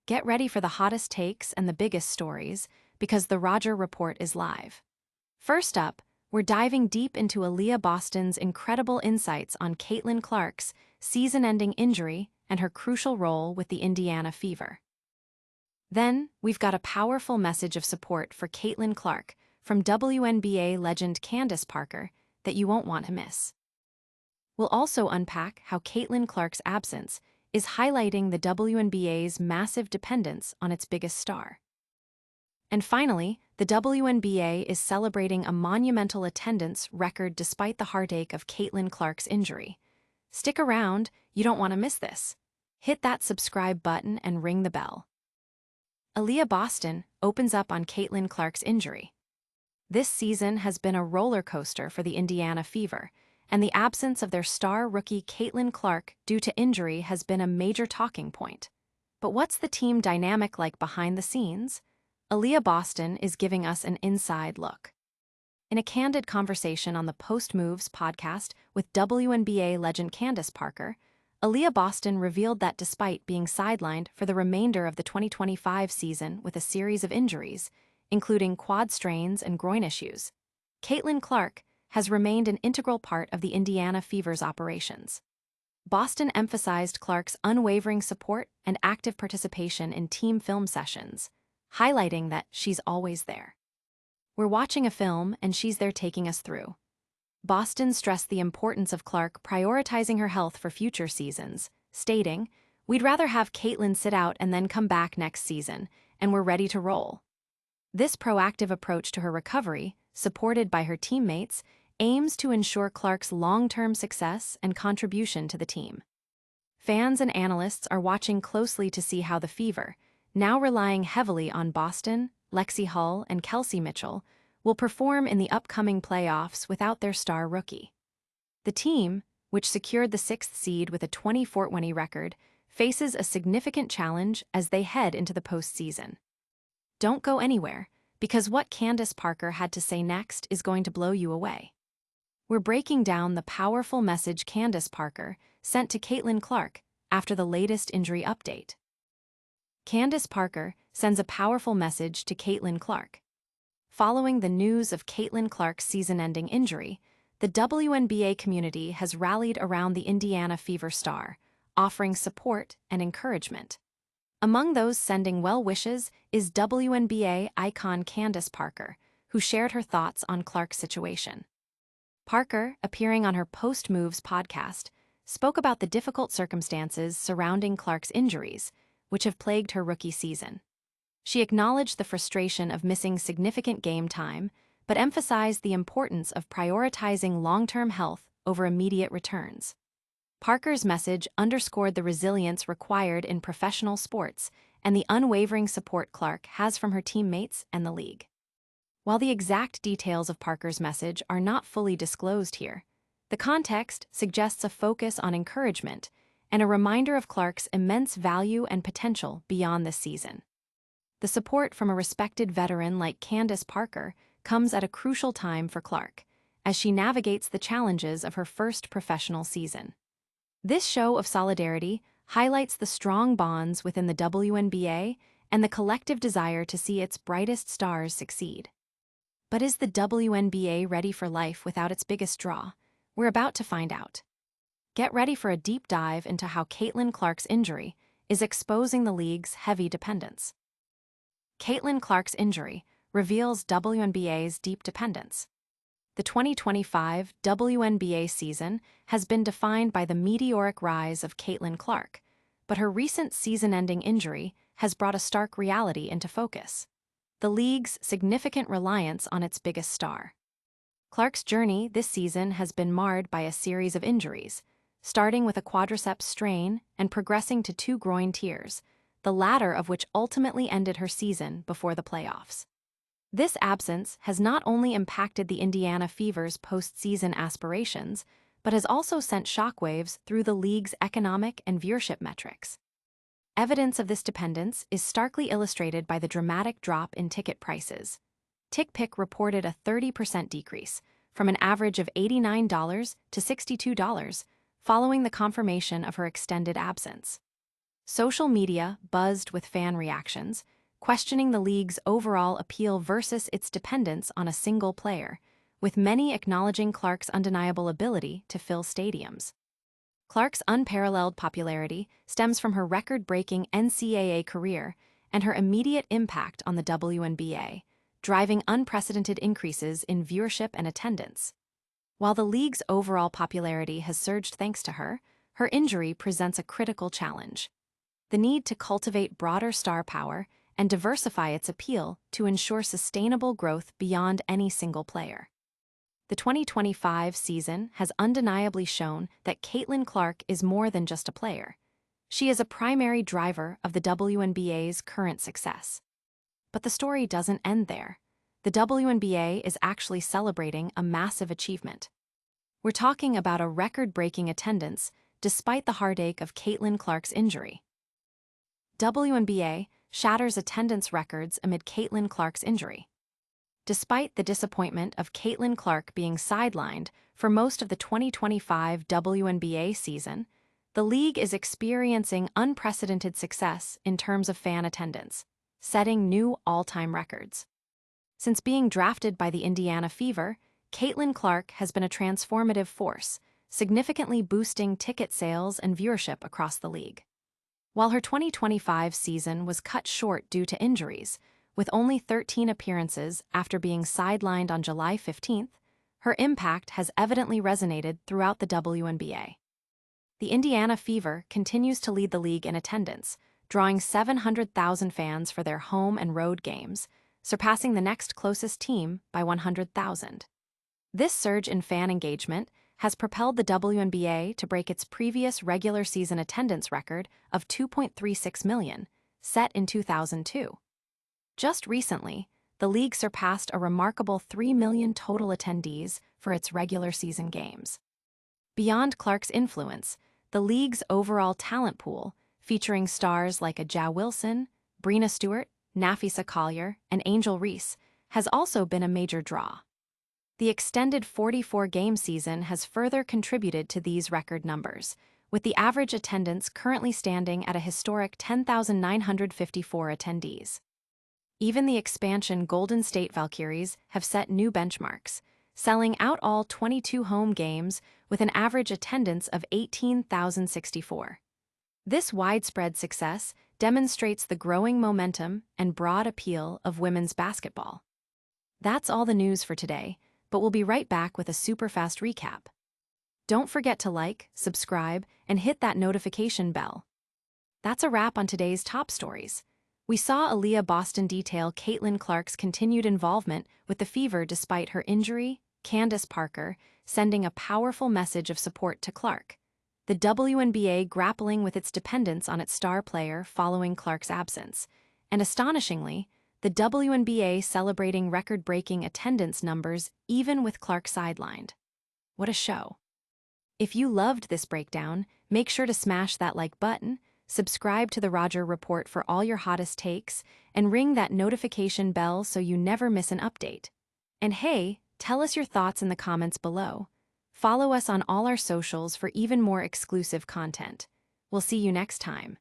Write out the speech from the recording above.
Get ready for the hottest takes and the biggest stories, because the Roger Report is live. First up, we're diving deep into Aliyah Boston's incredible insights on Caitlin Clark's season-ending injury and her crucial role with the Indiana Fever. Then, we've got a powerful message of support for Caitlin Clark from WNBA legend Candace Parker that you won't want to miss. We'll also unpack how Caitlin Clark's absence is highlighting the WNBA's massive dependence on its biggest star. And finally, the WNBA is celebrating a monumental attendance record despite the heartache of Caitlin Clark's injury. Stick around, you don't want to miss this. Hit that subscribe button and ring the bell. Aliyah Boston opens up on Caitlin Clark's injury. This season has been a roller coaster for the Indiana Fever, and the absence of their star rookie Caitlin Clark due to injury has been a major talking point. But what's the team dynamic like behind the scenes? Aliyah Boston is giving us an inside look. In a candid conversation on the Post Moves podcast with WNBA legend Candace Parker, Aliyah Boston revealed that despite being sidelined for the remainder of the 2025 season with a series of injuries, including quad strains and groin issues, Caitlin Clark has remained an integral part of the Indiana Fever's operations. Boston emphasized Clark's unwavering support and active participation in team film sessions, highlighting that she's always there. "We're watching a film and she's there taking us through." Boston stressed the importance of Clark prioritizing her health for future seasons, stating, "We'd rather have Caitlin sit out and then come back next season, and we're ready to roll." This proactive approach to her recovery, supported by her teammates, aims to ensure Clark's long-term success and contribution to the team. Fans and analysts are watching closely to see how the Fever, now relying heavily on Boston, Lexi Hull, and Kelsey Mitchell, will perform in the upcoming playoffs without their star rookie. The team, which secured the 6th seed with a 24-20 record, faces a significant challenge as they head into the postseason. Don't go anywhere, because what Candace Parker had to say next is going to blow you away. We're breaking down the powerful message Candace Parker sent to Caitlin Clark after the latest injury update. Candace Parker sends a powerful message to Caitlin Clark. Following the news of Caitlin Clark's season-ending injury, the WNBA community has rallied around the Indiana Fever star, offering support and encouragement. Among those sending well wishes is WNBA icon Candace Parker, who shared her thoughts on Clark's situation. Parker, appearing on her Post Moves podcast, spoke about the difficult circumstances surrounding Clark's injuries, which have plagued her rookie season. She acknowledged the frustration of missing significant game time, but emphasized the importance of prioritizing long-term health over immediate returns. Parker's message underscored the resilience required in professional sports and the unwavering support Clark has from her teammates and the league. While the exact details of Parker's message are not fully disclosed here, the context suggests a focus on encouragement and a reminder of Clark's immense value and potential beyond this season. The support from a respected veteran like Candace Parker comes at a crucial time for Clark, as she navigates the challenges of her first professional season. This show of solidarity highlights the strong bonds within the WNBA and the collective desire to see its brightest stars succeed. But is the WNBA ready for life without its biggest draw? We're about to find out. Get ready for a deep dive into how Caitlin Clark's injury is exposing the league's heavy dependence. Caitlin Clark's injury reveals WNBA's deep dependence. The 2025 WNBA season has been defined by the meteoric rise of Caitlin Clark, but her recent season-ending injury has brought a stark reality into focus: the league's significant reliance on its biggest star. Clark's journey this season has been marred by a series of injuries, starting with a quadriceps strain and progressing to 2 groin tears, the latter of which ultimately ended her season before the playoffs. This absence has not only impacted the Indiana Fever's postseason aspirations, but has also sent shockwaves through the league's economic and viewership metrics. Evidence of this dependence is starkly illustrated by the dramatic drop in ticket prices. TickPick reported a 30% decrease, from an average of $89 to $62, following the confirmation of her extended absence. Social media buzzed with fan reactions, questioning the league's overall appeal versus its dependence on a single player, with many acknowledging Clark's undeniable ability to fill stadiums. Clark's unparalleled popularity stems from her record-breaking NCAA career and her immediate impact on the WNBA, driving unprecedented increases in viewership and attendance. While the league's overall popularity has surged thanks to her, her injury presents a critical challenge: the need to cultivate broader star power and diversify its appeal to ensure sustainable growth beyond any single player. The 2025 season has undeniably shown that Caitlin Clark is more than just a player. She is a primary driver of the WNBA's current success. But the story doesn't end there. The WNBA is actually celebrating a massive achievement. We're talking about a record-breaking attendance despite the heartache of Caitlin Clark's injury. WNBA shatters attendance records amid Caitlin Clark's injury. Despite the disappointment of Caitlin Clark being sidelined for most of the 2025 WNBA season, the league is experiencing unprecedented success in terms of fan attendance, setting new all-time records. Since being drafted by the Indiana Fever, Caitlin Clark has been a transformative force, significantly boosting ticket sales and viewership across the league. While her 2025 season was cut short due to injuries, with only 13 appearances after being sidelined on July 15th, her impact has evidently resonated throughout the WNBA. The Indiana Fever continues to lead the league in attendance, drawing 700,000 fans for their home and road games, surpassing the next closest team by 100,000. This surge in fan engagement has propelled the WNBA to break its previous regular season attendance record of 2.36 million, set in 2002. Just recently, the league surpassed a remarkable 3 million total attendees for its regular season games. Beyond Clark's influence, the league's overall talent pool, featuring stars like Aja Wilson, Breena Stewart, Nafisa Collier, and Angel Reese, has also been a major draw. The extended 44-game season has further contributed to these record numbers, with the average attendance currently standing at a historic 10,954 attendees. Even the expansion Golden State Valkyries have set new benchmarks, selling out all 22 home games with an average attendance of 18,064. This widespread success demonstrates the growing momentum and broad appeal of women's basketball. That's all the news for today, but we'll be right back with a super fast recap. Don't forget to like, subscribe, and hit that notification bell. That's a wrap on today's top stories. We saw Aliyah Boston detail Caitlin Clark's continued involvement with the Fever despite her injury, Candace Parker sending a powerful message of support to Clark, the WNBA grappling with its dependence on its star player following Clark's absence, and astonishingly, the WNBA celebrating record-breaking attendance numbers even with Clark sidelined. What a show. If you loved this breakdown, make sure to smash that like button, subscribe to the Roger Report for all your hottest takes, and ring that notification bell so you never miss an update. And hey, tell us your thoughts in the comments below. Follow us on all our socials for even more exclusive content. We'll see you next time.